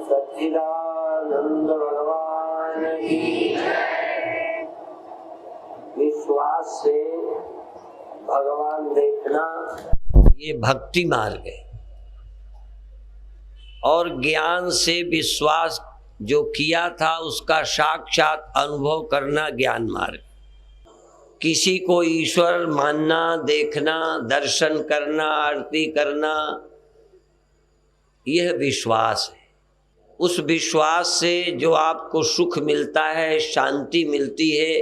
सच्चिदानंद भगवान की विश्वास से भगवान देखना ये भक्ति मार्ग है, और ज्ञान से विश्वास जो किया था उसका साक्षात अनुभव करना ज्ञान मार्ग। किसी को ईश्वर मानना, देखना, दर्शन करना, आरती करना, यह विश्वास है। उस विश्वास से जो आपको सुख मिलता है, शांति मिलती है,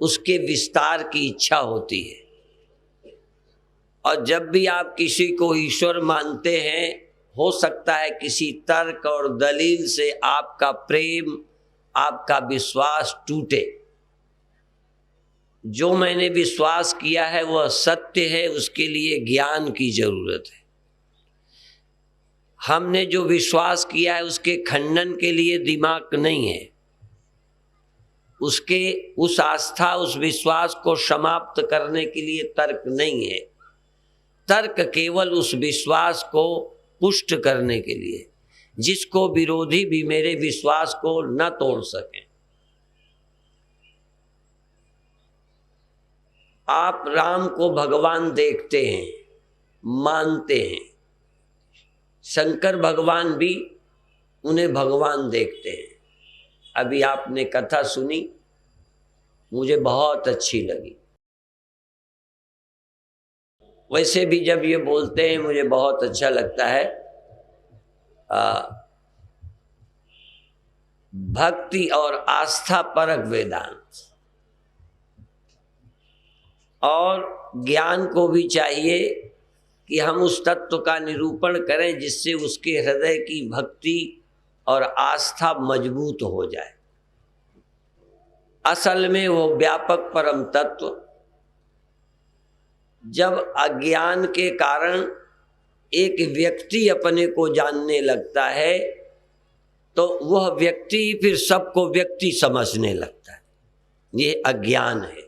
उसके विस्तार की इच्छा होती है। और जब भी आप किसी को ईश्वर मानते हैं, हो सकता है किसी तर्क और दलील से आपका प्रेम, आपका विश्वास टूटे। जो मैंने विश्वास किया है वह सत्य है, उसके लिए ज्ञान की जरूरत है। हमने जो विश्वास किया है उसके खंडन के लिए दिमाग नहीं है। उस आस्था, उस विश्वास को समाप्त करने के लिए तर्क नहीं है। तर्क केवल उस विश्वास को पुष्ट करने के लिए, जिसको विरोधी भी मेरे विश्वास को न तोड़ सके। आप राम को भगवान देखते हैं, मानते हैं। शंकर भगवान भी उन्हें भगवान देखते हैं। अभी आपने कथा सुनी, मुझे बहुत अच्छी लगी। वैसे भी जब ये बोलते हैं मुझे बहुत अच्छा लगता है। भक्ति और आस्था परक वेदांत, और ज्ञान को भी चाहिए कि हम उस तत्व का निरूपण करें जिससे उसके हृदय की भक्ति और आस्था मजबूत हो जाए। असल में वो व्यापक परम तत्व जब अज्ञान के कारण एक व्यक्ति अपने को जानने लगता है, तो वह व्यक्ति फिर सबको व्यक्ति समझने लगता है। ये अज्ञान है।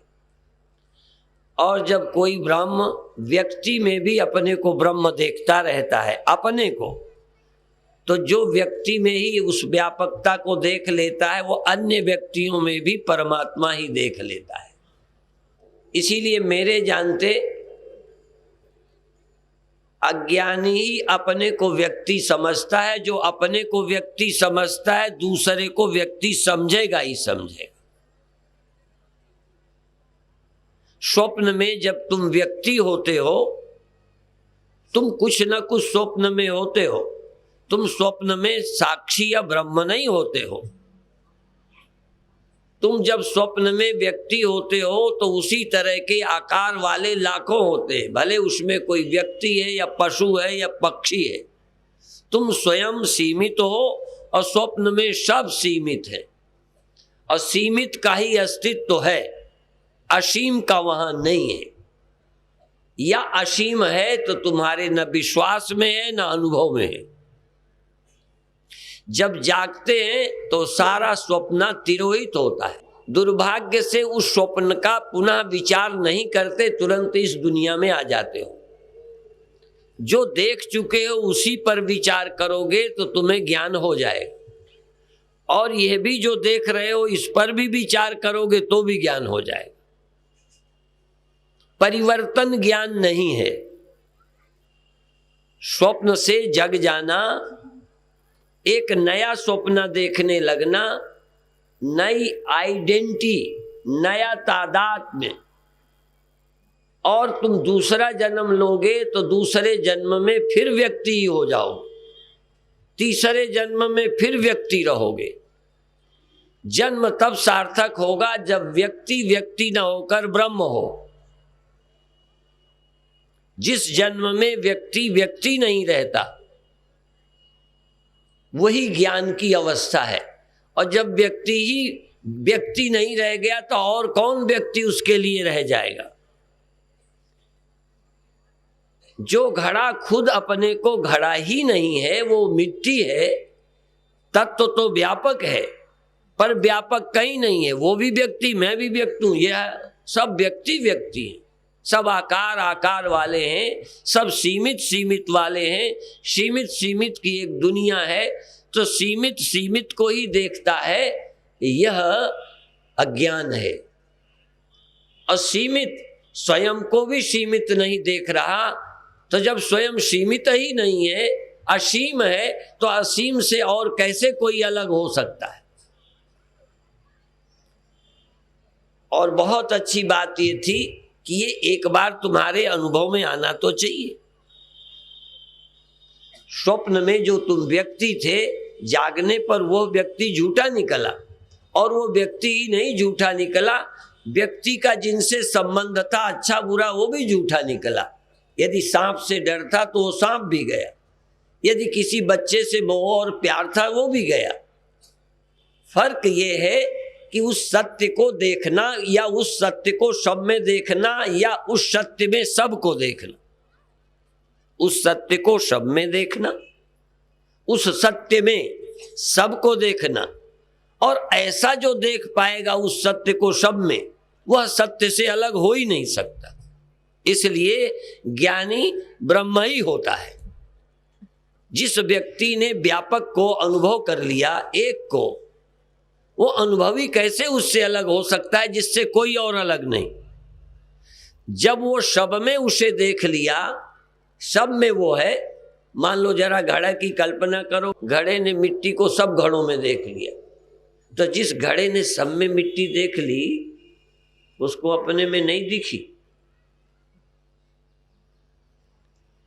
और जब कोई ब्रह्म व्यक्ति में भी अपने को ब्रह्म देखता रहता है, अपने को, तो जो व्यक्ति में ही उस व्यापकता को देख लेता है, वो अन्य व्यक्तियों में भी परमात्मा ही देख लेता है। इसीलिए मेरे जानते अज्ञानी ही अपने को व्यक्ति समझता है। जो अपने को व्यक्ति समझता है, दूसरे को व्यक्ति समझेगा ही समझेगा। स्वप्न में जब तुम व्यक्ति होते हो, तुम कुछ न कुछ स्वप्न में होते हो। तुम स्वप्न में साक्षी या ब्रह्म नहीं होते हो। तुम जब स्वप्न में व्यक्ति होते हो तो उसी तरह के आकार वाले लाखों होते हैं, भले उसमें कोई व्यक्ति है या पशु है या पक्षी है। तुम स्वयं सीमित हो और स्वप्न में सब सीमित है, और सीमित का ही अस्तित्व है, असीम का वहां नहीं है। या असीम है तो तुम्हारे न विश्वास में है न अनुभव में है। जब जागते हैं तो सारा स्वप्न तिरोहित होता है। दुर्भाग्य से उस स्वप्न का पुनः विचार नहीं करते, तुरंत इस दुनिया में आ जाते हो। जो देख चुके हो उसी पर विचार करोगे तो तुम्हें ज्ञान हो जाएगा, और यह भी जो देख रहे हो इस पर भी विचार करोगे तो भी ज्ञान हो जाएगा। परिवर्तन ज्ञान नहीं है। स्वप्न से जग जाना, एक नया स्वप्न देखने लगना, नई आइडेंटिटी, नया तादाद में, और तुम दूसरा जन्म लोगे तो दूसरे जन्म में फिर व्यक्ति ही हो जाओ, तीसरे जन्म में फिर व्यक्ति रहोगे। जन्म तब सार्थक होगा जब व्यक्ति व्यक्ति न होकर ब्रह्म हो। जिस जन्म में व्यक्ति व्यक्ति नहीं रहता, वही ज्ञान की अवस्था है। और जब व्यक्ति ही व्यक्ति नहीं रह गया तो और कौन व्यक्ति उसके लिए रह जाएगा। जो घड़ा खुद अपने को घड़ा ही नहीं है, वो मिट्टी है। तत्व तो व्यापक है, पर व्यापक कहीं नहीं है। वो भी व्यक्ति, मैं भी व्यक्ति हूं, यह सब व्यक्ति व्यक्ति हैं। सब आकार आकार वाले हैं, सब सीमित सीमित वाले हैं। सीमित सीमित की एक दुनिया है, तो सीमित सीमित को ही देखता है, यह अज्ञान है। और सीमित स्वयं को भी सीमित नहीं देख रहा, तो जब स्वयं सीमित ही नहीं है, असीम है, तो असीम से और कैसे कोई अलग हो सकता है। और बहुत अच्छी बात ये थी कि ये एक बार तुम्हारे अनुभव में आना तो चाहिए। स्वप्न में जो तुम व्यक्ति थे, जागने पर वो व्यक्ति झूठा निकला। और वो व्यक्ति ही नहीं झूठा निकला, व्यक्ति का जिनसे संबंध था अच्छा बुरा, वो भी झूठा निकला। यदि सांप से डर था तो वो सांप भी गया, यदि किसी बच्चे से मोह और प्यार था वो भी गया। फर्क ये है कि उस सत्य को देखना या उस सत्य को सब में देखना या उस सत्य में सब को देखना। उस सत्य को सब में देखना, उस सत्य में सब को देखना। और ऐसा जो देख पाएगा उस सत्य को सब में, वह सत्य से अलग हो ही नहीं सकता। इसलिए ज्ञानी ब्रह्म ही होता है। जिस व्यक्ति ने व्यापक को अनुभव कर लिया, एक को, वो अनुभवी कैसे उससे अलग हो सकता है जिससे कोई और अलग नहीं। जब वो सब में उसे देख लिया, सब में वो है। मान लो जरा घड़ा की कल्पना करो, घड़े ने मिट्टी को सब घड़ों में देख लिया, तो जिस घड़े ने सब में मिट्टी देख ली, उसको अपने में नहीं दिखी।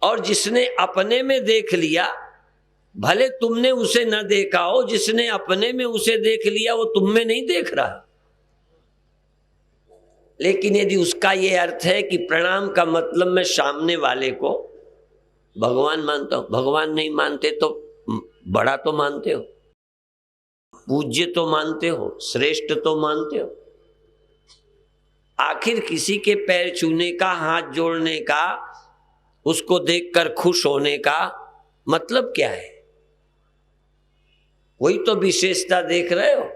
और जिसने अपने में देख लिया, भले तुमने उसे न देखा हो, जिसने अपने में उसे देख लिया वो तुम में नहीं देख रहा। लेकिन यदि उसका ये अर्थ है कि प्रणाम का मतलब मैं सामने वाले को भगवान मानता हूं, भगवान नहीं मानते तो बड़ा तो मानते हो, पूज्य तो मानते हो, श्रेष्ठ तो मानते हो। आखिर किसी के पैर छूने का, हाथ जोड़ने का, उसको देखकर खुश होने का मतलब क्या है? वही तो विशेषता देख रहे हो।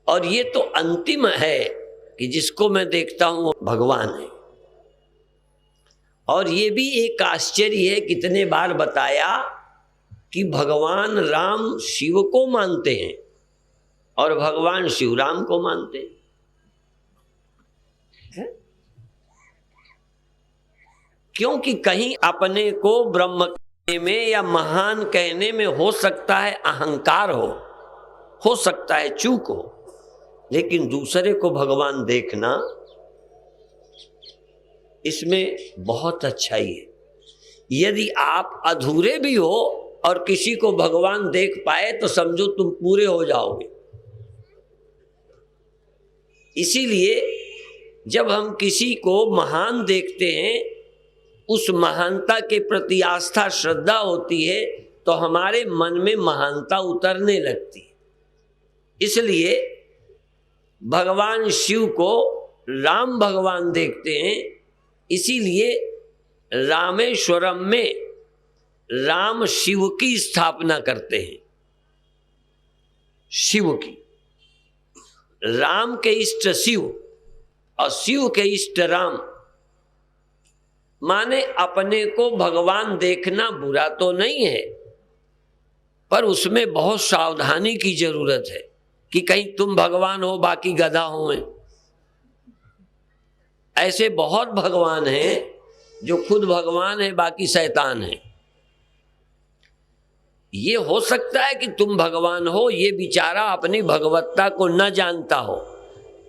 और ये तो अंतिम है कि जिसको मैं देखता हूं वो भगवान है। और ये भी एक आश्चर्य है, कितने बार बताया कि भगवान राम शिव को मानते हैं और भगवान शिव राम को मानते हैं। क्योंकि कहीं अपने को ब्रह्म कहने में या महान कहने में हो सकता है अहंकार हो सकता है चूक हो, लेकिन दूसरे को भगवान देखना, इसमें बहुत अच्छाई है। यदि आप अधूरे भी हो और किसी को भगवान देख पाए तो समझो तुम पूरे हो जाओगे। इसीलिए जब हम किसी को महान देखते हैं, उस महानता के प्रति आस्था श्रद्धा होती है, तो हमारे मन में महानता उतरने लगती है। इसलिए भगवान शिव को राम भगवान देखते हैं। इसीलिए रामेश्वरम में राम शिव की स्थापना करते हैं। शिव की, राम के इष्ट शिव और शिव के इष्ट राम। माने अपने को भगवान देखना बुरा तो नहीं है, पर उसमें बहुत सावधानी की जरूरत है कि कहीं तुम भगवान हो बाकी गधा हो। ऐसे बहुत भगवान हैं जो खुद भगवान है बाकी शैतान है। ये हो सकता है कि तुम भगवान हो, ये बेचारा अपनी भगवत्ता को न जानता हो,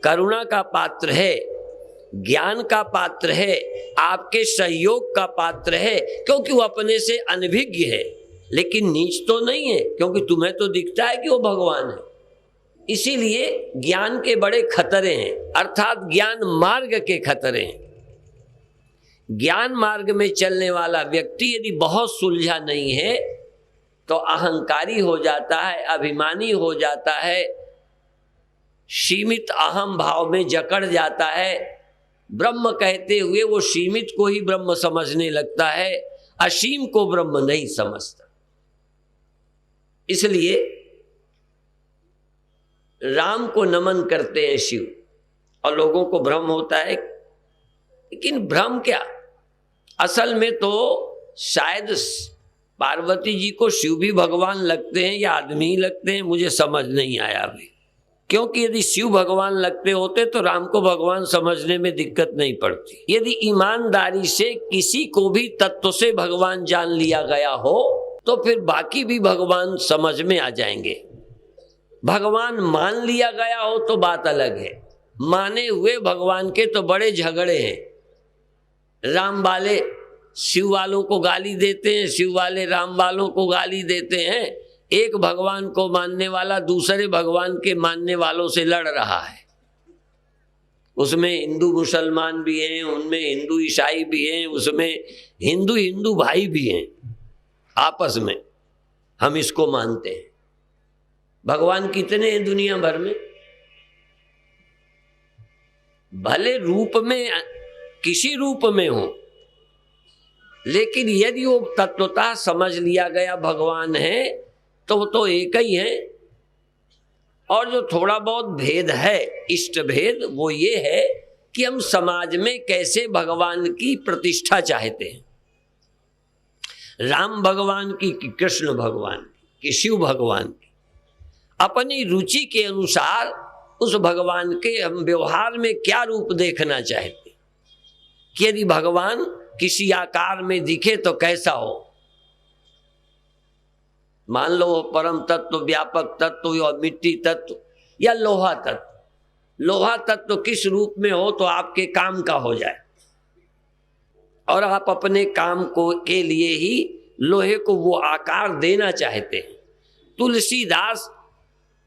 करुणा का पात्र है, ज्ञान का पात्र है, आपके सहयोग का पात्र है, क्योंकि वो अपने से अनभिज्ञ है, लेकिन नीच तो नहीं है, क्योंकि तुम्हें तो दिखता है कि वो भगवान है। इसीलिए ज्ञान के बड़े खतरे हैं, अर्थात ज्ञान मार्ग के खतरे हैं। ज्ञान मार्ग में चलने वाला व्यक्ति यदि बहुत सुलझा नहीं है तो अहंकारी हो जाता है, अभिमानी हो जाता है, सीमित अहम भाव में जकड़ जाता है। ब्रह्म कहते हुए वो सीमित को ही ब्रह्म समझने लगता है, असीम को ब्रह्म नहीं समझता। इसलिए राम को नमन करते हैं शिव, और लोगों को भ्रम होता है। लेकिन भ्रम क्या, असल में तो शायद पार्वती जी को शिव भी भगवान लगते हैं या आदमी ही लगते हैं, मुझे समझ नहीं आया अभी। क्योंकि यदि शिव भगवान लगते होते तो राम को भगवान समझने में दिक्कत नहीं पड़ती। यदि ईमानदारी से किसी को भी तत्व से भगवान जान लिया गया हो तो फिर बाकी भी भगवान समझ में आ जाएंगे। भगवान मान लिया गया हो तो बात अलग है, माने हुए भगवान के तो बड़े झगड़े हैं। राम वाले शिव वालों को गाली देते हैं, शिव वाले राम वालों को गाली देते हैं। एक भगवान को मानने वाला दूसरे भगवान के मानने वालों से लड़ रहा है। उसमें हिंदू मुसलमान भी हैं, उनमें हिंदू ईसाई भी हैं, उसमें हिंदू हिंदू भाई भी हैं। आपस में हम इसको मानते हैं। भगवान कितने हैं दुनिया भर में? भले रूप में किसी रूप में हो, लेकिन यदि वो तत्वतः समझ लिया गया भगवान है तो एक ही है। और जो थोड़ा बहुत भेद है, इष्ट भेद, वो ये है कि हम समाज में कैसे भगवान की प्रतिष्ठा चाहते हैं। राम भगवान की कि कृष्ण भगवान की, शिव भगवान की, अपनी रुचि के अनुसार उस भगवान के हम व्यवहार में क्या रूप देखना चाहते हैं कि यदि भगवान किसी आकार में दिखे तो कैसा हो। मान लो परम तत्व, व्यापक तत्व या मिट्टी तत्व या लोहा तत्व। लोहा तत्व किस रूप में हो तो आपके काम का हो जाए, और आप अपने काम को के लिए ही लोहे को वो आकार देना चाहते हैं। तुलसीदास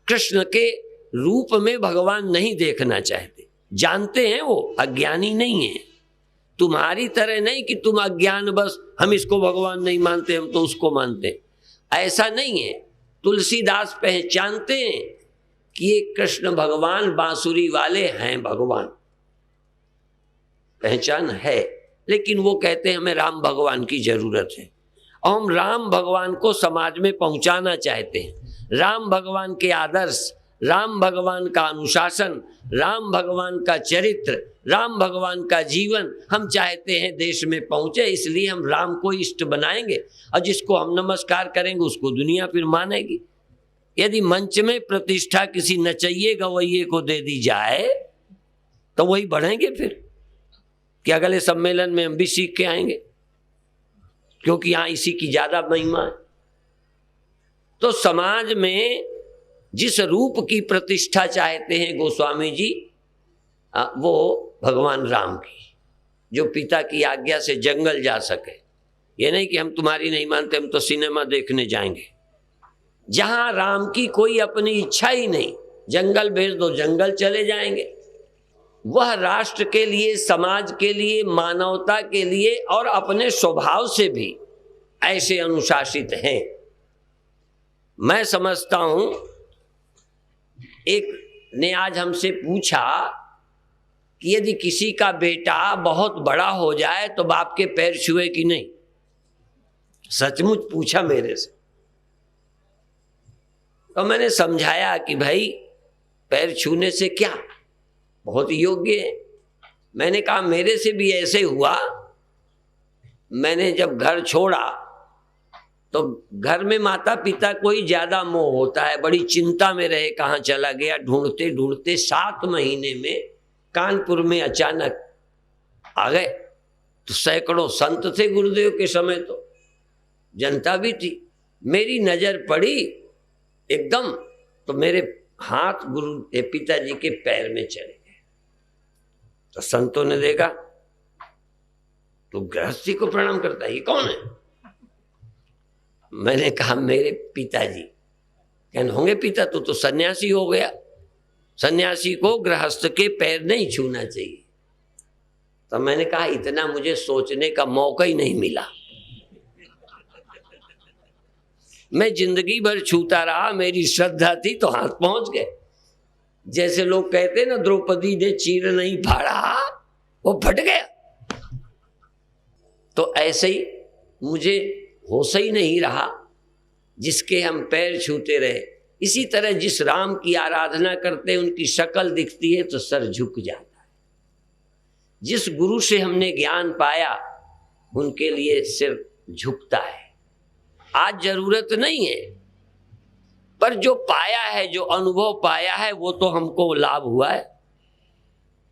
कृष्ण के रूप में भगवान नहीं देखना चाहते, जानते हैं वो अज्ञानी नहीं है। तुम्हारी तरह नहीं कि तुम अज्ञान बस हम इसको भगवान नहीं मानते, हम तो उसको मानते हैं, ऐसा नहीं है। तुलसीदास पहचानते हैं कि ये कृष्ण भगवान बांसुरी वाले हैं, भगवान पहचान है। लेकिन वो कहते हैं हमें राम भगवान की जरूरत है, और हम राम भगवान को समाज में पहुंचाना चाहते हैं। राम भगवान के आदर्श, राम भगवान का अनुशासन, राम भगवान का चरित्र, राम भगवान का जीवन हम चाहते हैं देश में पहुंचे। इसलिए हम राम को इष्ट बनाएंगे, और जिसको हम नमस्कार करेंगे उसको दुनिया फिर मानेगी। यदि मंच में प्रतिष्ठा किसी नचइये गवैये को दे दी जाए तो वही बढ़ेंगे फिर कि अगले सम्मेलन में हम भी सीख के आएंगे, क्योंकि यहाँ इसी की ज्यादा महिमा है। तो समाज में जिस रूप की प्रतिष्ठा चाहते हैं गोस्वामी जी, वो भगवान राम की, जो पिता की आज्ञा से जंगल जा सके। ये नहीं कि हम तुम्हारी नहीं मानते, हम तो सिनेमा देखने जाएंगे। जहां राम की कोई अपनी इच्छा ही नहीं, जंगल भेज दो जंगल चले जाएंगे। वह राष्ट्र के लिए, समाज के लिए, मानवता के लिए और अपने स्वभाव से भी ऐसे अनुशासित हैं। मैं समझता हूं, एक ने आज हमसे पूछा कि यदि किसी का बेटा बहुत बड़ा हो जाए तो बाप के पैर छुए कि नहीं। सचमुच पूछा मेरे से। तो मैंने समझाया कि भाई पैर छूने से क्या, बहुत योग्य है। मैंने कहा मेरे से भी ऐसे हुआ। मैंने जब घर छोड़ा तो घर में माता पिता को ही ज्यादा मोह होता है, बड़ी चिंता में रहे कहाँ चला गया। ढूंढते ढूंढते 7 महीने में कानपुर में अचानक आ गए। तो सैकड़ों संत थे गुरुदेव के समय, तो जनता भी थी। मेरी नजर पड़ी एकदम, तो मेरे हाथ गुरु पिताजी के पैर में चले गए। तो संतों ने देखा, तो गृहस्थी को प्रणाम करता है, ये कौन है? मैंने कहा मेरे पिताजी। कहने होंगे पिता, तो सन्यासी हो गया। सन्यासी को गृहस्थ के पैर नहीं छूना चाहिए। तो मैंने कहा इतना मुझे सोचने का मौका ही नहीं मिला। मैं जिंदगी भर छूता रहा, मेरी श्रद्धा थी तो हाथ पहुंच गए। जैसे लोग कहते ना द्रौपदी ने चीर नहीं फाड़ा, वो फट गया। तो ऐसे ही मुझे होश ही नहीं रहा, जिसके हम पैर छूते रहे। इसी तरह जिस राम की आराधना करते हैं उनकी शक्ल दिखती है तो सर झुक जाता है। जिस गुरु से हमने ज्ञान पाया उनके लिए सिर झुकता है। आज जरूरत नहीं है, पर जो पाया है, जो अनुभव पाया है, वो तो हमको लाभ हुआ है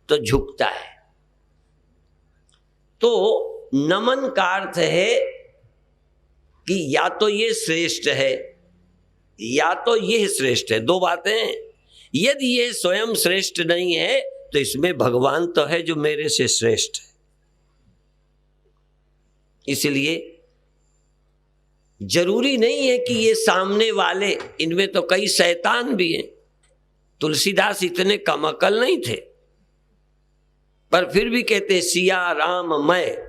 तो झुकता है। तो नमन का अर्थ है कि या तो ये श्रेष्ठ है या तो ये श्रेष्ठ है, दो बातें हैं। यदि ये स्वयं श्रेष्ठ नहीं है तो इसमें भगवान तो है जो मेरे से श्रेष्ठ है। इसलिए जरूरी नहीं है कि ये सामने वाले, इनमें तो कई शैतान भी हैं। तुलसीदास इतने कम अकल नहीं थे, पर फिर भी कहते सिया राम मैं।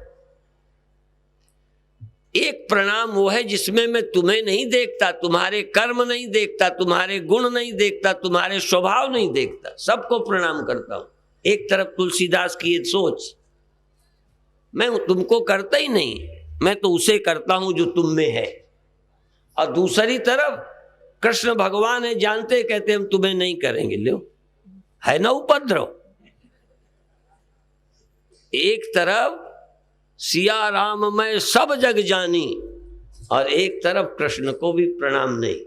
एक प्रणाम वो है जिसमें मैं तुम्हें नहीं देखता, तुम्हारे कर्म नहीं देखता, तुम्हारे गुण नहीं देखता, तुम्हारे स्वभाव नहीं देखता, सबको प्रणाम करता हूं। एक तरफ तुलसीदास की ये सोच, मैं तुमको करता ही नहीं, मैं तो उसे करता हूं जो तुम में है। और दूसरी तरफ कृष्ण भगवान है, जानते कहते हम तुम्हें नहीं करेंगे, लो है ना उपद्रव। एक तरफ सिया राम मैं सब जग जानी, और एक तरफ कृष्ण को भी प्रणाम नहीं।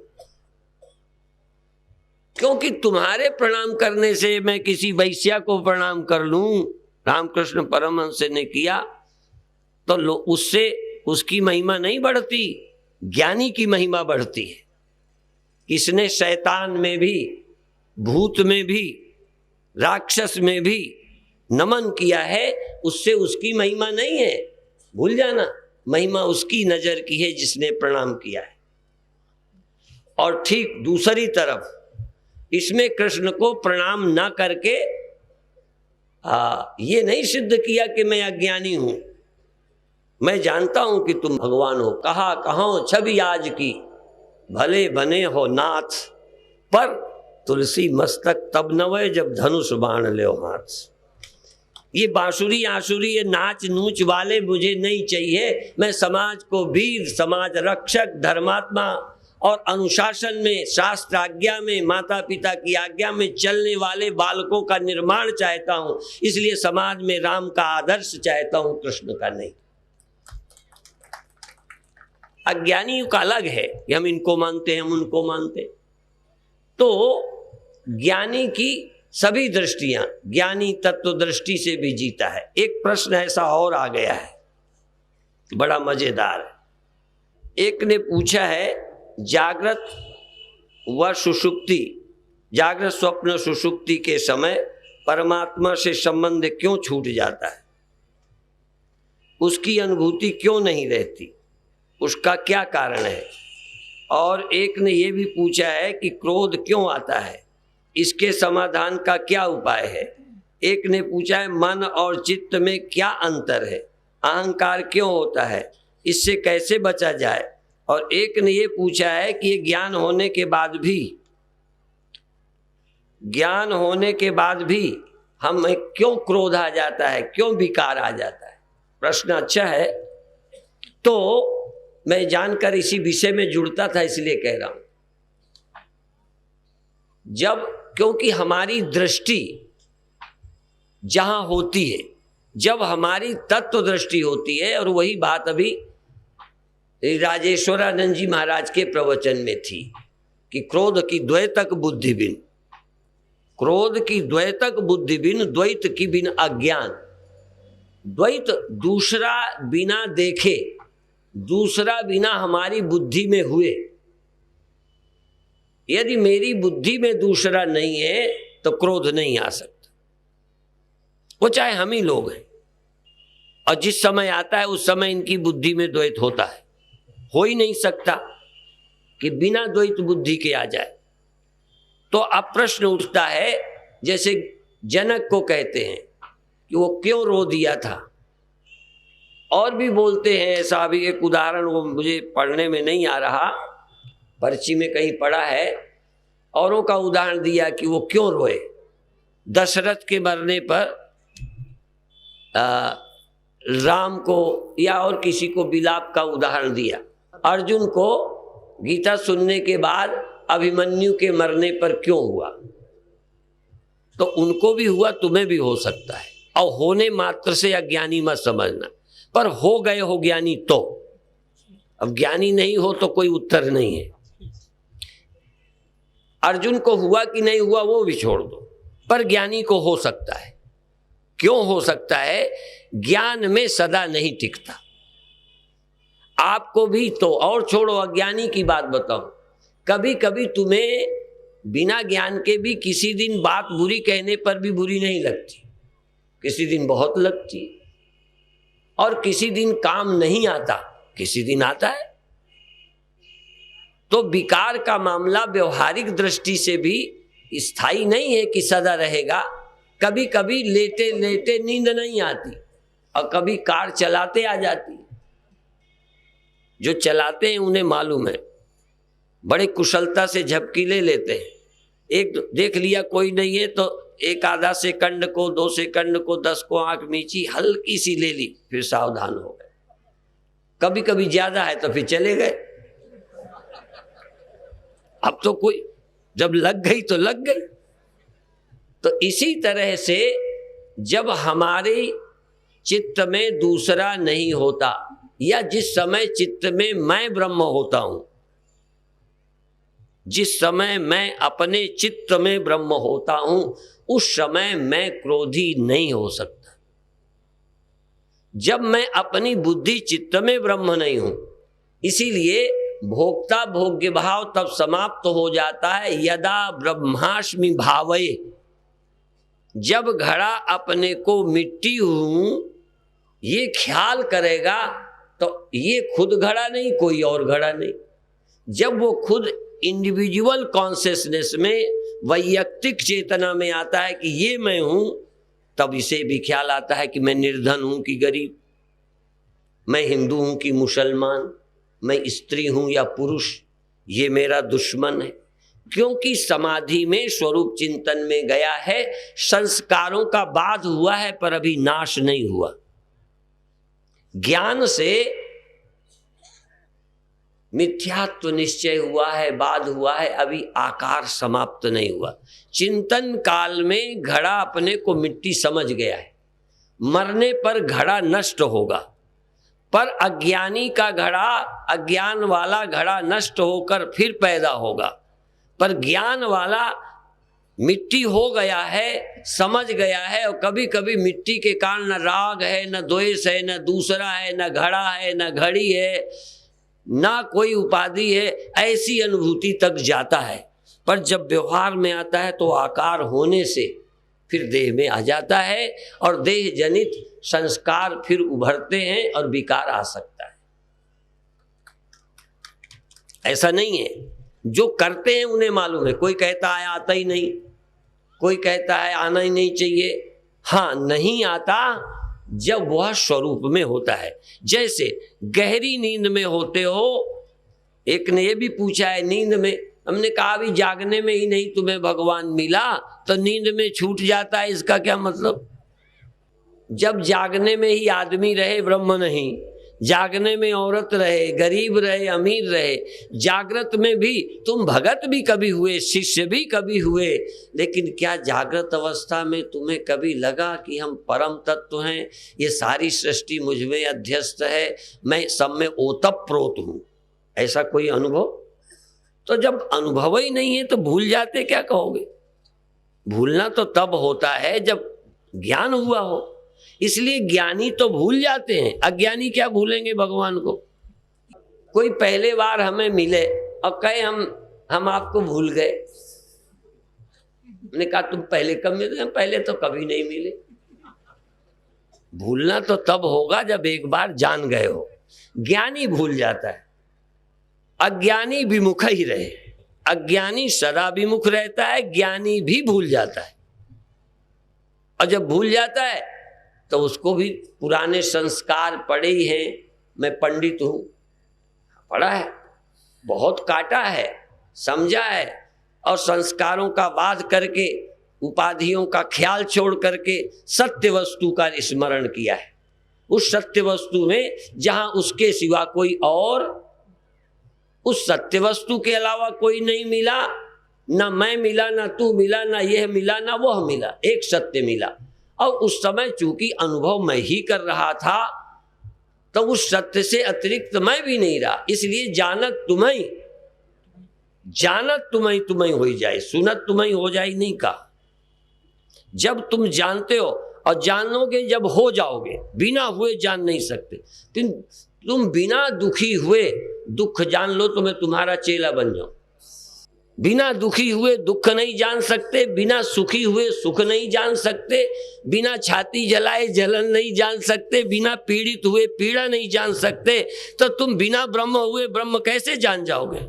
क्योंकि तुम्हारे प्रणाम करने से मैं किसी वैश्या को प्रणाम कर लूं, रामकृष्ण परमहंस ने किया, तो उससे उसकी महिमा नहीं बढ़ती, ज्ञानी की महिमा बढ़ती है। इसने शैतान में भी, भूत में भी, राक्षस में भी नमन किया है, उससे उसकी महिमा नहीं है, भूल जाना। महिमा उसकी नजर की है जिसने प्रणाम किया है। और ठीक दूसरी तरफ इसमें कृष्ण को प्रणाम ना करके ये नहीं सिद्ध किया कि मैं अज्ञानी हूं, मैं जानता हूं कि तुम भगवान हो। कहा कहो छवि आज की, भले बने हो नाथ, पर तुलसी मस्तक तब नवे जब धनुष बाण ले हाथ। ये बांसुरी आंसुरी, ये नाच नूच वाले मुझे नहीं चाहिए। मैं समाज को वीर, समाज रक्षक, धर्मात्मा और अनुशासन में, शास्त्र आज्ञा में, माता पिता की आज्ञा में चलने वाले बालकों का निर्माण चाहता हूं। इसलिए समाज में राम का आदर्श चाहता हूं, कृष्ण का नहीं। अज्ञानियों का अलग है कि हम इनको मानते हैं, हम उनको मानते। तो ज्ञानी की सभी दृष्टियां, ज्ञानी तत्व दृष्टि से भी जीता है। एक प्रश्न ऐसा और आ गया है, बड़ा मजेदार है। एक ने पूछा है, जागृत व सुषुप्ति, जागृत स्वप्न सुषुप्ति के समय परमात्मा से संबंध क्यों छूट जाता है, उसकी अनुभूति क्यों नहीं रहती, उसका क्या कारण है। और एक ने यह भी पूछा है कि क्रोध क्यों आता है, इसके समाधान का क्या उपाय है। एक ने पूछा है मन और चित्त में क्या अंतर है, अहंकार क्यों होता है, इससे कैसे बचा जाए। और एक ने ये पूछा है कि ये ज्ञान होने के बाद भी हमें क्यों क्रोध आ जाता है, क्यों विकार आ जाता है। प्रश्न अच्छा है। तो मैं जानकर इसी विषय में जुड़ता था, इसलिए कह रहा हूं। क्योंकि हमारी दृष्टि जहां होती है, जब हमारी तत्व दृष्टि होती है, और वही बात अभी राजेश्वरानंद जी महाराज के प्रवचन में थी कि क्रोध की द्वैतक बुद्धि बिन, क्रोध की द्वैतक बुद्धि बिन, द्वैत की बिन अज्ञान। द्वैत दूसरा बिना देखे, दूसरा बिना हमारी बुद्धि में हुए। यदि मेरी बुद्धि में दूसरा नहीं है तो क्रोध नहीं आ सकता, वो चाहे हम ही लोग हैं। और जिस समय आता है उस समय इनकी बुद्धि में द्वैत होता है। हो ही नहीं सकता कि बिना द्वैत बुद्धि के आ जाए। तो अब प्रश्न उठता है, जैसे जनक को कहते हैं कि वो क्यों रो दिया था, और भी बोलते हैं ऐसा। अभी एक उदाहरण वो मुझे पढ़ने में नहीं आ रहा, पर्ची में कहीं पढ़ा है, औरों का उदाहरण दिया कि वो क्यों रोए। दशरथ के मरने पर राम को या और किसी को विलाप का उदाहरण दिया। अर्जुन को गीता सुनने के बाद अभिमन्यु के मरने पर क्यों हुआ, तो उनको भी हुआ, तुम्हें भी हो सकता है। और होने मात्र से अज्ञानी मत समझना, पर हो गए हो ज्ञानी तो। अब ज्ञानी नहीं हो तो कोई उत्तर नहीं है। अर्जुन को हुआ कि नहीं हुआ वो भी छोड़ दो, पर ज्ञानी को हो सकता है। क्यों हो सकता है? ज्ञान में सदा नहीं टिकता। आपको भी तो, और छोड़ो अज्ञानी की बात बताओ, कभी कभी तुम्हें बिना ज्ञान के भी किसी दिन बात बुरी कहने पर भी बुरी नहीं लगती, किसी दिन बहुत लगती, और किसी दिन काम नहीं आता, किसी दिन आता है। तो विकार का मामला व्यवहारिक दृष्टि से भी स्थायी नहीं है कि सदा रहेगा। कभी कभी लेटे लेटे नींद नहीं आती और कभी कार चलाते आ जाती। जो चलाते हैं उन्हें मालूम है, बड़े कुशलता से झपकी ले लेते हैं। एक देख लिया कोई नहीं है तो एक आधा सेकंड को, 2 सेकंड को, 10 को आंख मीची, हल्की सी ले ली, फिर सावधान हो गए। कभी कभी ज्यादा है तो फिर चले गए। अब तो कोई जब लग गई तो लग गई। तो इसी तरह से जब हमारे चित्त में दूसरा नहीं होता, या जिस समय चित्त में मैं ब्रह्म होता हूं, जिस समय मैं अपने चित्त में ब्रह्म होता हूं, उस समय मैं क्रोधी नहीं हो सकता। जब मैं अपनी बुद्धि चित्त में ब्रह्म नहीं हूं, इसीलिए भोक्ता भोग्य भाव तब समाप्त हो जाता है यदा ब्रह्मास्मि भावये। जब घड़ा अपने को मिट्टी हूं ये ख्याल करेगा तो ये खुद घड़ा नहीं, कोई और घड़ा नहीं। जब वो खुद इंडिविजुअल कॉन्शियसनेस में, वैयक्तिक चेतना में आता है कि ये मैं हूं, तब इसे भी ख्याल आता है कि मैं निर्धन हूं कि गरीब, मैं हिंदू हूं कि मुसलमान, मैं स्त्री हूं या पुरुष, ये मेरा दुश्मन है। क्योंकि समाधि में, स्वरूप चिंतन में गया है, संस्कारों का बाध हुआ है पर अभी नाश नहीं हुआ। ज्ञान से मिथ्यात्व निश्चय हुआ है, बाध हुआ है, अभी आकार समाप्त नहीं हुआ। चिंतन काल में घड़ा अपने को मिट्टी समझ गया है, मरने पर घड़ा नष्ट होगा। पर अज्ञानी का घड़ा, अज्ञान वाला घड़ा नष्ट होकर फिर पैदा होगा। पर ज्ञान वाला मिट्टी हो गया है, समझ गया है, और कभी कभी मिट्टी के कारण न राग है, न द्वेष है, न दूसरा है, न घड़ा है, न घड़ी है, ना कोई उपाधि है, ऐसी अनुभूति तक जाता है। पर जब व्यवहार में आता है तो आकार होने से फिर देह में आ जाता है, और देह जनित संस्कार फिर उभरते हैं और विकार आ सकता है। ऐसा नहीं है, जो करते हैं उन्हें मालूम है। कोई कहता है आता ही नहीं, कोई कहता है आना ही नहीं चाहिए। हाँ, नहीं आता जब वह स्वरूप में होता है। जैसे गहरी नींद में होते हो, एक ने ये भी पूछा है नींद में, हमने कहा अभी जागने में ही नहीं तुम्हें भगवान मिला तो नींद में छूट जाता है, इसका क्या मतलब? जब जागने में ही आदमी रहे ब्रह्म नहीं, जागने में औरत रहे, गरीब रहे, अमीर रहे, जागृत में भी तुम भगत भी कभी हुए, शिष्य भी कभी हुए, लेकिन क्या जागृत अवस्था में तुम्हें कभी लगा कि हम परम तत्व हैं, ये सारी सृष्टि मुझ में अध्यस्त है, मैं सब में ओतप्रोत हूँ? ऐसा कोई अनुभव? तो जब अनुभव ही नहीं है तो भूल जाते क्या कहोगे? भूलना तो तब होता है जब ज्ञान हुआ हो। इसलिए ज्ञानी तो भूल जाते हैं, अज्ञानी क्या भूलेंगे भगवान को? कोई पहले बार हमें मिले और कहे हम आपको भूल गए, मैंने कहा तुम पहले कब मिले? पहले तो कभी नहीं मिले। भूलना तो तब होगा जब एक बार जान गए हो। ज्ञानी भूल जाता है, अज्ञानी विमुख ही रहे। अज्ञानी सदा विमुख रहता है, ज्ञानी भी भूल जाता है। और जब भूल जाता है तो उसको भी पुराने संस्कार पड़े ही हैं। मैं पंडित हूं, पढ़ा है, बहुत काटा है, समझा है, और संस्कारों का वाद करके, उपाधियों का ख्याल छोड़ करके सत्य वस्तु का स्मरण किया है। उस सत्य वस्तु में जहां उसके सिवा कोई और, उस सत्य वस्तु के अलावा कोई नहीं मिला, ना मैं मिला, ना तू मिला, ना यह मिला, ना वह मिला, एक सत्य मिला। और उस समय चूंकि अनुभव मैं ही कर रहा था, तो उस सत्य से अतिरिक्त मैं भी नहीं रहा, इसलिए जानत तुम्हें, जानत तुम्हें तुम्हें हो जाए, सुनत तुम्हें हो जाए नहीं कहा। जब तुम जानते हो और जानोगे, जब हो जाओगे, बिना हुए जान नहीं सकते। तुम बिना दुखी हुए दुख जान लो तो मैं तुम्हारा चेला बन जाऊं। बिना दुखी हुए दुख नहीं जान सकते, बिना सुखी हुए सुख नहीं जान सकते, बिना छाती जलाए जलन नहीं जान सकते, बिना पीड़ित हुए पीड़ा नहीं जान सकते, तो तुम बिना ब्रह्म हुए ब्रह्म कैसे जान जाओगे?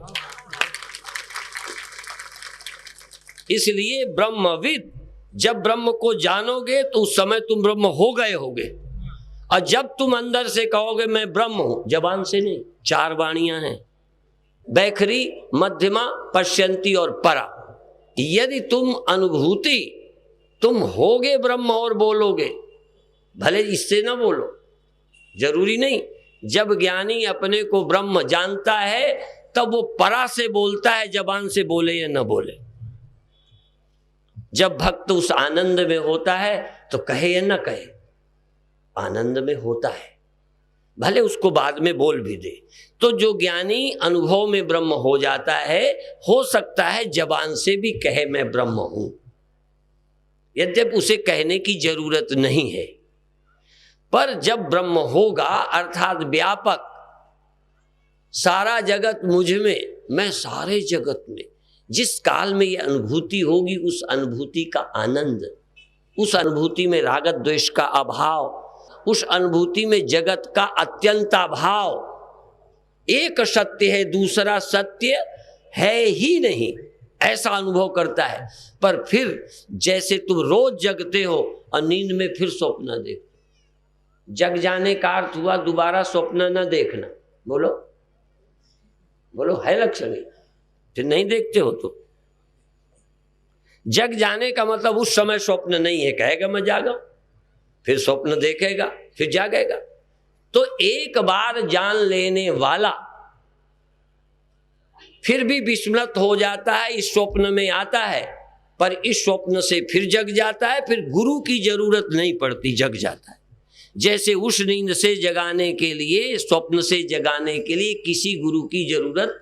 इसलिए ब्रह्मविद, जब ब्रह्म को जानोगे तो उस समय तुम ब्रह्म हो गए होगे। और जब तुम अंदर से कहोगे मैं ब्रह्म हूं, जबान से नहीं, चार वाणियां हैं, बैखरी, मध्यमा, पश्यंती और परा। यदि तुम अनुभूति, तुम होगे ब्रह्म और बोलोगे, भले इससे ना बोलो, जरूरी नहीं। जब ज्ञानी अपने को ब्रह्म जानता है तब वो परा से बोलता है, जबान से बोले या न बोले। जब भक्त उस आनंद में होता है तो कहे या न कहे, आनंद में होता है, भले उसको बाद में बोल भी दे। तो जो ज्ञानी अनुभव में ब्रह्म हो जाता है, हो सकता है जबान से भी कहे मैं ब्रह्म हूं, यद्यपि उसे कहने की जरूरत नहीं है। पर जब ब्रह्म होगा अर्थात व्यापक, सारा जगत मुझ में, मैं सारे जगत में, जिस काल में यह अनुभूति होगी, उस अनुभूति का आनंद, उस अनुभूति में रागत द्वेष का अभाव, उस अनुभूति में जगत का अत्यंत अभाव, एक सत्य है दूसरा सत्य है ही नहीं, ऐसा अनुभव करता है। पर फिर जैसे तुम रोज जगते हो और नींद में फिर स्वप्न देखते, जग जाने का अर्थ हुआ दोबारा स्वप्न न देखना। बोलो बोलो, है लक्षण? फिर नहीं देखते हो तो जग जाने का मतलब उस समय स्वप्न नहीं है, कहेगा मैं जागा, फिर स्वप्न देखेगा, फिर जागेगा। तो एक बार जान लेने वाला फिर भी विस्मृत हो जाता है, इस स्वप्न में आता है, पर इस स्वप्न से फिर जग जाता है, फिर गुरु की जरूरत नहीं पड़ती, जग जाता है। जैसे उस नींद से जगाने के लिए, स्वप्न से जगाने के लिए किसी गुरु की जरूरत,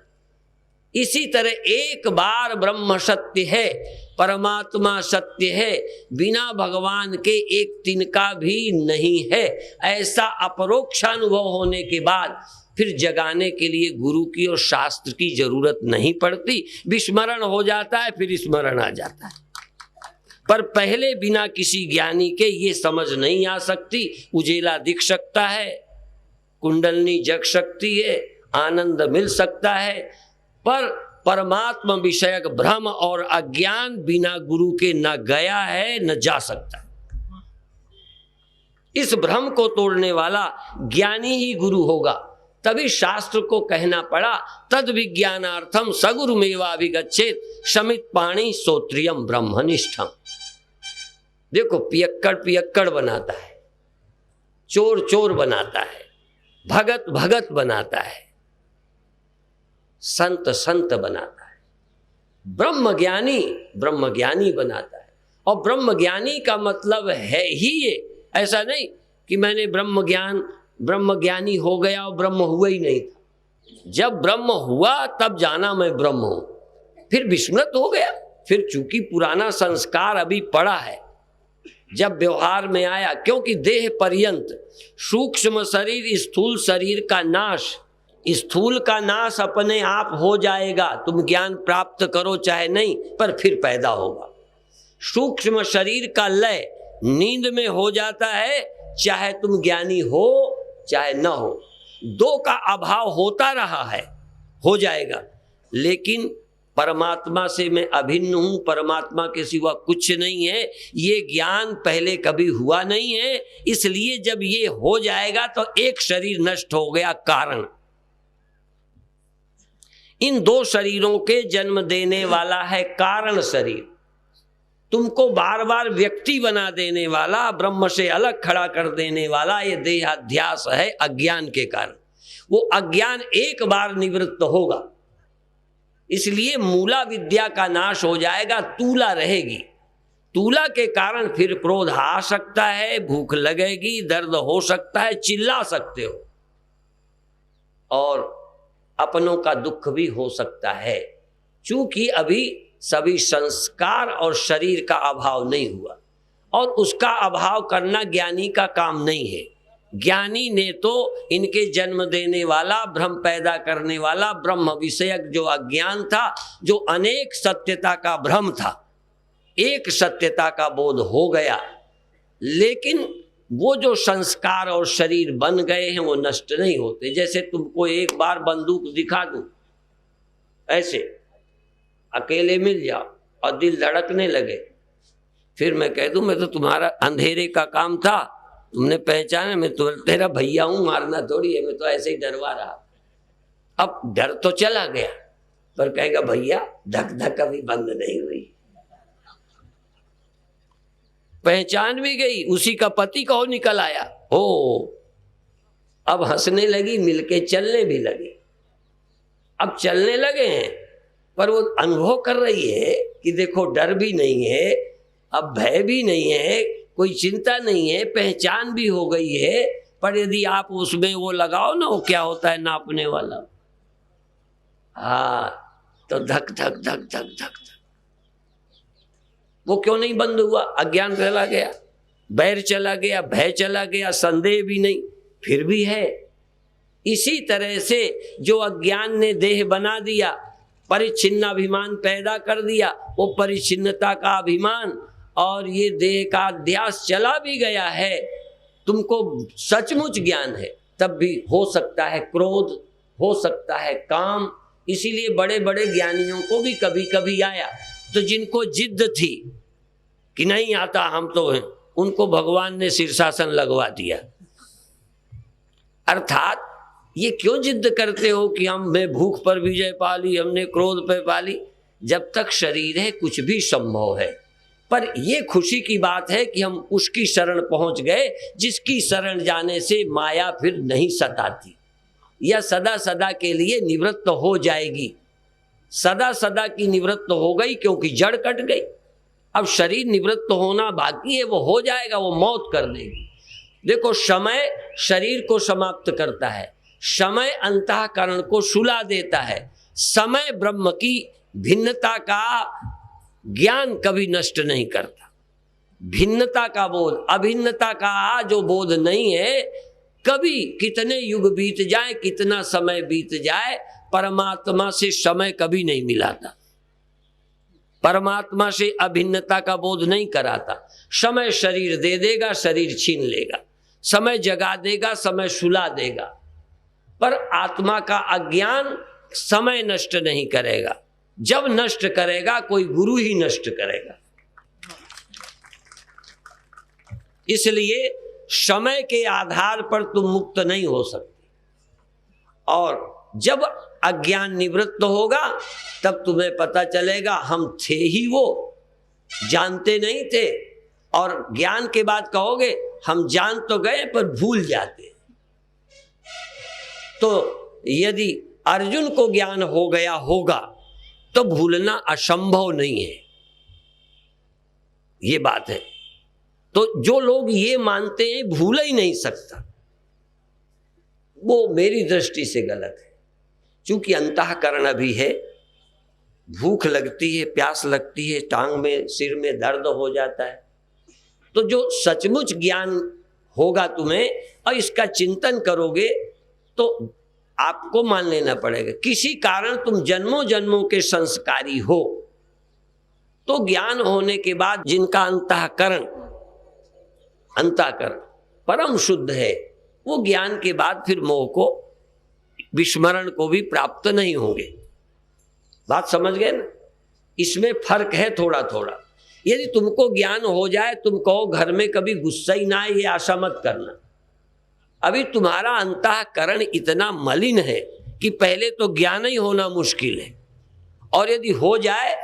इसी तरह एक बार ब्रह्म सत्य है, परमात्मा सत्य है, बिना भगवान के एक तिनका भी नहीं है, ऐसा अपरोक्ष अनुभव होने के बाद फिर जगाने के लिए गुरु की और शास्त्र की जरूरत नहीं पड़ती। विस्मरण हो जाता है, फिर स्मरण आ जाता है। पर पहले बिना किसी ज्ञानी के ये समझ नहीं आ सकती। उजेला दिख सकता है, कुंडलनी जग सकती है, आनंद मिल सकता है, पर परमात्मा विषयक भ्रम और अज्ञान बिना गुरु के न गया है न जा सकता। इस भ्रम को तोड़ने वाला ज्ञानी ही गुरु होगा। तभी शास्त्र को कहना पड़ा, तद विज्ञानार्थम सगुरुमेवाभिगच्छेत शमित पाणी श्रोत्रियम ब्रह्मनिष्ठम। देखो, पियक्कड़ पियक्कड़ बनाता है, चोर चोर बनाता है, भगत भगत बनाता है, संत संत बनाता है, ब्रह्मज्ञानी ब्रह्मज्ञानी बनाता है। और ब्रह्मज्ञानी का मतलब है ही ये, ऐसा नहीं कि मैंने ब्रह्मज्ञानी हो गया और ब्रह्म हुआ ही नहीं था। जब ब्रह्म हुआ तब जाना मैं ब्रह्म हूं, फिर विस्मृत हो गया। फिर चूंकि पुराना संस्कार अभी पड़ा है, जब व्यवहार में आया, क्योंकि देह पर्यंत सूक्ष्म शरीर स्थूल शरीर का नाश, स्थूल का नाश अपने आप हो जाएगा, तुम ज्ञान प्राप्त करो चाहे नहीं, पर फिर पैदा होगा। सूक्ष्म शरीर का लय नींद में हो जाता है, चाहे तुम ज्ञानी हो चाहे न हो, दो का अभाव होता रहा है, हो जाएगा। लेकिन परमात्मा से मैं अभिन्न हूं, परमात्मा के सिवा कुछ नहीं है, ये ज्ञान पहले कभी हुआ नहीं है। इसलिए जब ये हो जाएगा तो एक शरीर नष्ट हो गया, कारण इन दो शरीरों के जन्म देने वाला है कारण शरीर, तुमको बार बार व्यक्ति बना देने वाला, ब्रह्म से अलग खड़ा कर देने वाला ये देहाध्यास है अज्ञान के कारण। वो अज्ञान एक बार निवृत्त होगा, इसलिए मूला विद्या का नाश हो जाएगा, तूला रहेगी। तूला के कारण फिर क्रोध आ सकता है, भूख लगेगी, दर्द हो सकता है, चिल्ला सकते हो, और अपनों का दुख भी हो सकता है, चूंकि अभी सभी संस्कार और शरीर का अभाव नहीं हुआ, और उसका अभाव करना ज्ञानी का काम नहीं है। ज्ञानी ने तो इनके जन्म देने वाला, भ्रम पैदा करने वाला, ब्रह्म विषयक जो अज्ञान था, जो अनेक सत्यता का भ्रम था, एक सत्यता का बोध हो गया, लेकिन वो जो संस्कार और शरीर बन गए हैं वो नष्ट नहीं होते। जैसे तुमको एक बार बंदूक दिखा दूं, ऐसे अकेले मिल जाओ और दिल धड़कने लगे, फिर मैं कह दूं मैं तो तुम्हारा अंधेरे का काम था, तुमने पहचाना, मैं तो तेरा भैया हूं, मारना थोड़ी है, मैं तो ऐसे ही डरवा रहा। अब डर तो चला गया, पर कहेगा भैया धक धक अभी बंद नहीं हुई। पहचान भी गई, उसी का पति कहो निकल आया हो, अब हंसने लगी, मिलके चलने भी लगे। अब चलने लगे हैं, पर वो अनुभव कर रही है कि देखो डर भी नहीं है, अब भय भी नहीं है, कोई चिंता नहीं है, पहचान भी हो गई है। पर यदि आप उसमें वो लगाओ ना, वो क्या होता है नापने वाला, हाँ, तो धक धक धक धक धक, वो क्यों नहीं बंद हुआ? अज्ञान चला गया, बैर चला गया, भय चला गया, संदेह भी नहीं, फिर भी है। इसी तरह से जो अज्ञान ने देह बना दिया, परिच्छिन्न अभिमान पैदा कर दिया, वो परिच्छिन्नता का अभिमान और ये देह का अध्यास चला भी गया है, तुमको सचमुच ज्ञान है, तब भी हो सकता है क्रोध, हो सकता है काम। इसीलिए बड़े बड़े ज्ञानियों को भी कभी कभी आया, तो जिनको जिद्द थी कि नहीं आता हम तो हैं, उनको भगवान ने शीर्षासन लगवा दिया। अर्थात ये क्यों जिद्द करते हो कि हमने भूख पर विजय पा ली, हमने क्रोध पर पा ली? जब तक शरीर है कुछ भी संभव है, पर ये खुशी की बात है कि हम उसकी शरण पहुंच गए जिसकी शरण जाने से माया फिर नहीं सताती, या सदा सदा के लिए निवृत्त हो जाएगी। सदा सदा की निवृत्त हो गई क्योंकि जड़ कट गई। अब शरीर निवृत्त होना बाकी है, वो हो जाएगा, वो मौत कर देगी। देखो समय शरीर को समाप्त करता है, समय अंतःकरण को सुला देता है, समय ब्रह्म की भिन्नता का ज्ञान कभी नष्ट नहीं करता। भिन्नता का बोध, अभिन्नता का जो बोध नहीं है, कभी कितने युग बीत जाए, कितना समय बीत जाए, परमात्मा से समय कभी नहीं मिलाता, परमात्मा से अभिन्नता का बोध नहीं कराता। समय शरीर दे देगा, शरीर छीन लेगा, समय जगा देगा, समय सुला देगा, पर आत्मा का अज्ञान समय नष्ट नहीं करेगा। जब नष्ट करेगा कोई गुरु ही नष्ट करेगा। इसलिए समय के आधार पर तुम मुक्त नहीं हो सकते, और जब अज्ञान निवृत्त होगा तब तुम्हें पता चलेगा हम थे ही वो, जानते नहीं थे। और ज्ञान के बाद कहोगे हम जान तो गए पर भूल जाते। तो यदि अर्जुन को ज्ञान हो गया होगा तो भूलना असंभव नहीं है, ये बात है। तो जो लोग ये मानते हैं भूल ही नहीं सकता, वो मेरी दृष्टि से गलत है। क्योंकि अंतःकरण अभी है, भूख लगती है, प्यास लगती है, टांग में सिर में दर्द हो जाता है। तो जो सचमुच ज्ञान होगा तुम्हें और इसका चिंतन करोगे तो आपको मान लेना पड़ेगा। किसी कारण तुम जन्मों जन्मों के संस्कारी हो, तो ज्ञान होने के बाद जिनका अंतःकरण परम शुद्ध है, वो ज्ञान के बाद फिर मोह को, विस्मरण को भी प्राप्त नहीं होंगे। बात समझ गए ना? इसमें फर्क है थोड़ा थोड़ा। यदि तुमको ज्ञान हो जाए, तुम कहो घर में कभी गुस्सा ही ना आए, ये आशा मत करना। अभी तुम्हारा अंतःकरण इतना मलिन है कि पहले तो ज्ञान ही होना मुश्किल है, और यदि हो जाए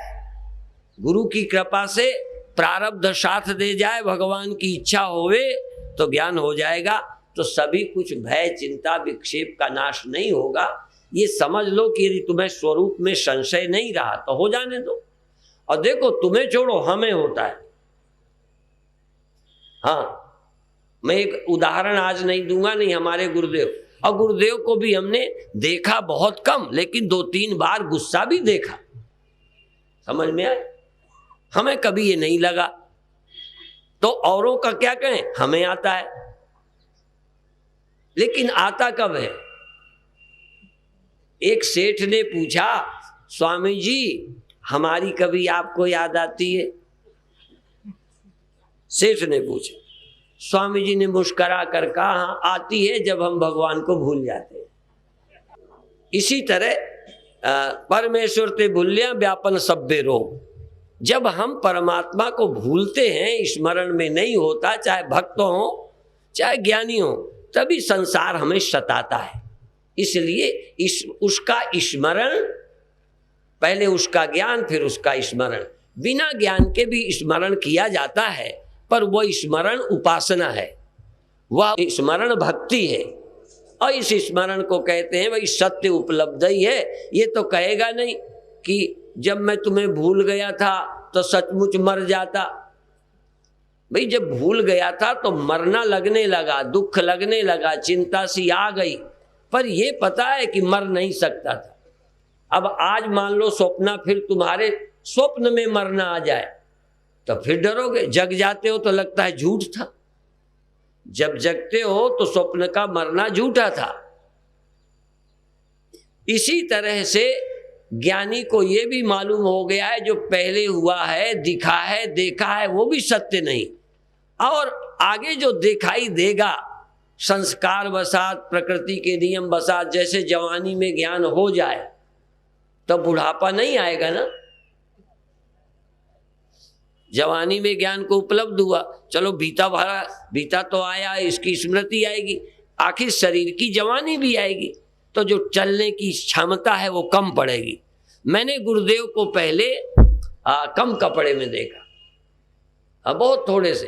गुरु की कृपा से, प्रारब्ध साथ दे जाए, भगवान की इच्छा होवे तो ज्ञान हो जाएगा। तो सभी कुछ भय, चिंता, विक्षेप का नाश नहीं होगा। ये समझ लो कि यदि तुम्हें स्वरूप में संशय नहीं रहा तो हो जाने दो। और देखो, तुम्हें छोड़ो, हमें होता है। हाँ, मैं एक उदाहरण आज नहीं दूंगा, नहीं, हमारे गुरुदेव, और गुरुदेव को भी हमने देखा बहुत कम, लेकिन 2-3 बार गुस्सा भी देखा। समझ में आए? हमें कभी ये नहीं लगा, तो औरों का क्या कहें, हमें आता है। लेकिन आता कब है? एक सेठ ने पूछा, स्वामी जी हमारी कभी आपको याद आती है? सेठ ने पूछा। स्वामी जी ने मुस्करा कर कहा, हाँ आती है, जब हम भगवान को भूल जाते हैं। इसी तरह परमेश्वर ते भूल्या व्यापन सब्बे रोग, जब हम परमात्मा को भूलते हैं, स्मरण में नहीं होता, चाहे भक्त हो चाहे ज्ञानी हो, तभी संसार हमें सताता है। इसलिए उसका स्मरण, पहले उसका ज्ञान, फिर उसका स्मरण। बिना ज्ञान के भी स्मरण किया जाता है, पर वह स्मरण उपासना है, वह स्मरण भक्ति है। और इस स्मरण को कहते हैं भाई सत्य उपलब्धि है। ये तो कहेगा नहीं कि जब मैं तुम्हें भूल गया था तो सचमुच मर जाता। भाई जब भूल गया था तो मरना लगने लगा, दुख लगने लगा, चिंता सी आ गई, पर यह पता है कि मर नहीं सकता था। अब आज मान लो स्वप्न, फिर तुम्हारे स्वप्न में मरना आ जाए तो फिर डरोगे। जग जाते हो तो लगता है झूठ था, जब जगते हो तो स्वप्न का मरना झूठा था। इसी तरह से ज्ञानी को यह भी मालूम हो गया है, जो पहले हुआ है, दिखा है, देखा है, वो भी सत्य नहीं, और आगे जो दिखाई देगा संस्कार बसात, प्रकृति के नियम बसात, जैसे जवानी में ज्ञान हो जाए तो बुढ़ापा नहीं आएगा ना। जवानी में ज्ञान को उपलब्ध हुआ, चलो बीता भरा, बीता तो आया, इसकी स्मृति आएगी, आखिर शरीर की जवानी भी आएगी, तो जो चलने की क्षमता है वो कम पड़ेगी। मैंने गुरुदेव को पहले कम कपड़े में देखा, बहुत थोड़े से,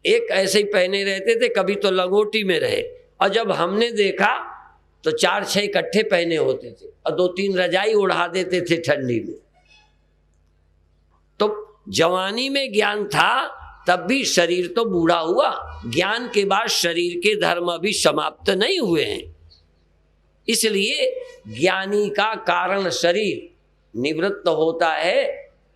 एक ऐसे ही पहने रहते थे, कभी तो लंगोटी में रहे, और जब हमने देखा तो 4-6 इकट्ठे पहने होते थे, और 2-3 रजाई उड़ा देते थे ठंडी में। तो जवानी में ज्ञान था, तब भी शरीर तो बूढ़ा हुआ। ज्ञान के बाद शरीर के धर्म अभी समाप्त नहीं हुए हैं, इसलिए ज्ञानी का कारण शरीर निवृत्त होता है।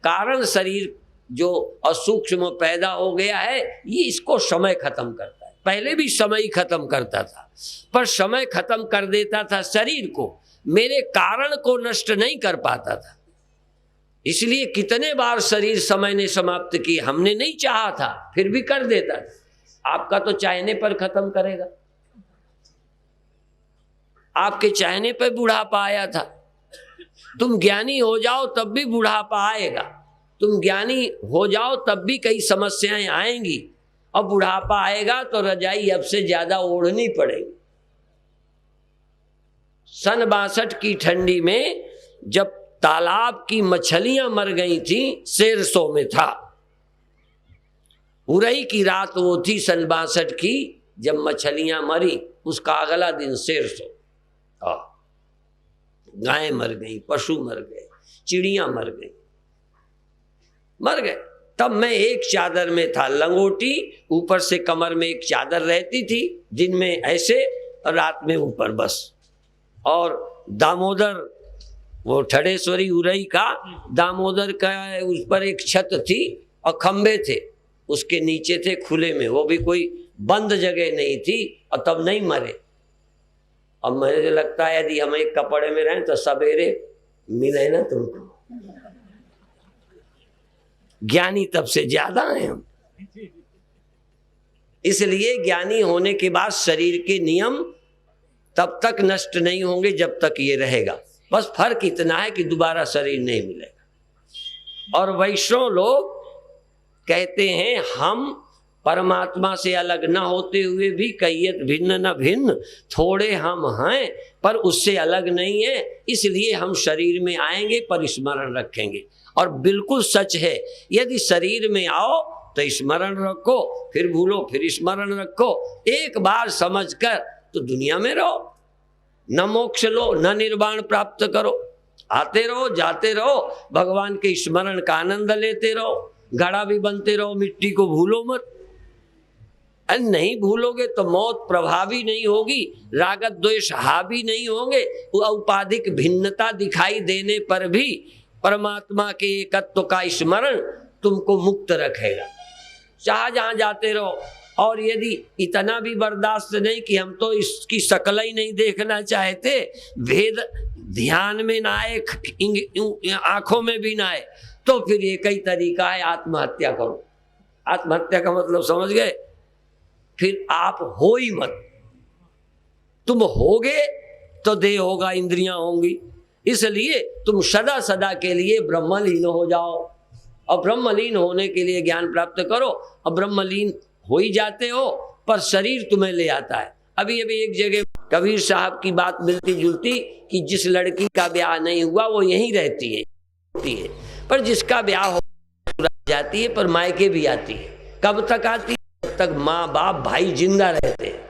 कारण शरीर जो असूक्ष्म पैदा हो गया है, ये इसको समय खत्म करता है। पहले भी समय ही खत्म करता था, पर समय खत्म कर देता था शरीर को, मेरे कारण को नष्ट नहीं कर पाता था। इसलिए कितने बार शरीर समय ने समाप्त की, हमने नहीं चाहा था, फिर भी कर देता था। आपका तो चाहने पर खत्म करेगा, आपके चाहने पर बुढ़ापा आया था। तुम ज्ञानी हो जाओ तब भी बुढ़ापा आएगा, तुम ज्ञानी हो जाओ तब भी कई समस्याएं आएंगी, और बुढ़ापा आएगा तो रजाई अब से ज्यादा ओढ़नी पड़ेगी। सन 62 की ठंडी में जब तालाब की मछलियां मर गई थी, शेरसो में था, उरई की रात वो थी सन 62 की, जब मछलियां मरी, उसका अगला दिन शेरसो। गायें मर गई, पशु मर गए, चिड़ियां मर गई, मर गए। तब मैं एक चादर में था, लंगोटी, ऊपर से कमर में एक चादर रहती थी, दिन में ऐसे और रात में ऊपर बस। और दामोदर, वो ठड़ेश्वरी उरई का दामोदर का, उस पर एक छत थी और खंबे थे, उसके नीचे थे खुले में, वो भी कोई बंद जगह नहीं थी, और तब नहीं मरे। अब मुझे लगता है यदि हम एक कपड़े में रहें तो सवेरे मिले ना तुमको। ज्ञानी तब से ज्यादा हैं हम। इसलिए ज्ञानी होने के बाद शरीर के नियम तब तक नष्ट नहीं होंगे जब तक ये रहेगा। बस फर्क इतना है कि दोबारा शरीर नहीं मिलेगा। और वैष्णव लोग कहते हैं हम परमात्मा से अलग न होते हुए भी कहियत भिन्न न भिन्न, थोड़े हम हैं पर उससे अलग नहीं है, इसलिए हम शरीर में आएंगे पर स्मरण रखेंगे। और बिल्कुल सच है, यदि शरीर में आओ तो स्मरण रखो, फिर भूलो फिर स्मरण रखो, एक बार समझकर तो दुनिया में रहो, न मोक्ष लो न निर्वाण प्राप्त करो, आते रहो जाते रहो, भगवान के स्मरण का आनंद लेते रहो, घड़ा भी बनते रहो, मिट्टी को भूलो मत। नहीं भूलोगे तो मौत प्रभावी नहीं होगी, रागत द्वेष हावी नहीं होंगे, औपाधिक भिन्नता दिखाई देने पर भी परमात्मा के एकत्व का स्मरण तुमको मुक्त रखेगा। चाह जहां जाते रहो, और यदि इतना भी बर्दाश्त नहीं कि हम तो इसकी शक्ल ही नहीं देखना चाहते, भेद ध्यान में ना आए, आंखों में भी ना आए, तो फिर एक ही तरीका है, आत्महत्या करो। आत्महत्या का मतलब समझ गए? फिर आप हो ही मत, तुम होगे तो देह होगा, इंद्रियां होंगी, इसलिए तुम सदा सदा के लिए ब्रह्मलीन हो जाओ, और ब्रह्मलीन होने के लिए ज्ञान प्राप्त करो, और ब्रह्मलीन हो ही जाते हो पर शरीर तुम्हें ले आता है। अभी अभी एक जगह कबीर साहब की बात मिलती जुलती कि जिस लड़की का ब्याह नहीं हुआ वो यहीं रहती है, पर जिसका ब्याह हो जाती है पर मायके भी आती है। कब तक आती है? जब तक माँ बाप भाई जिंदा रहते हैं।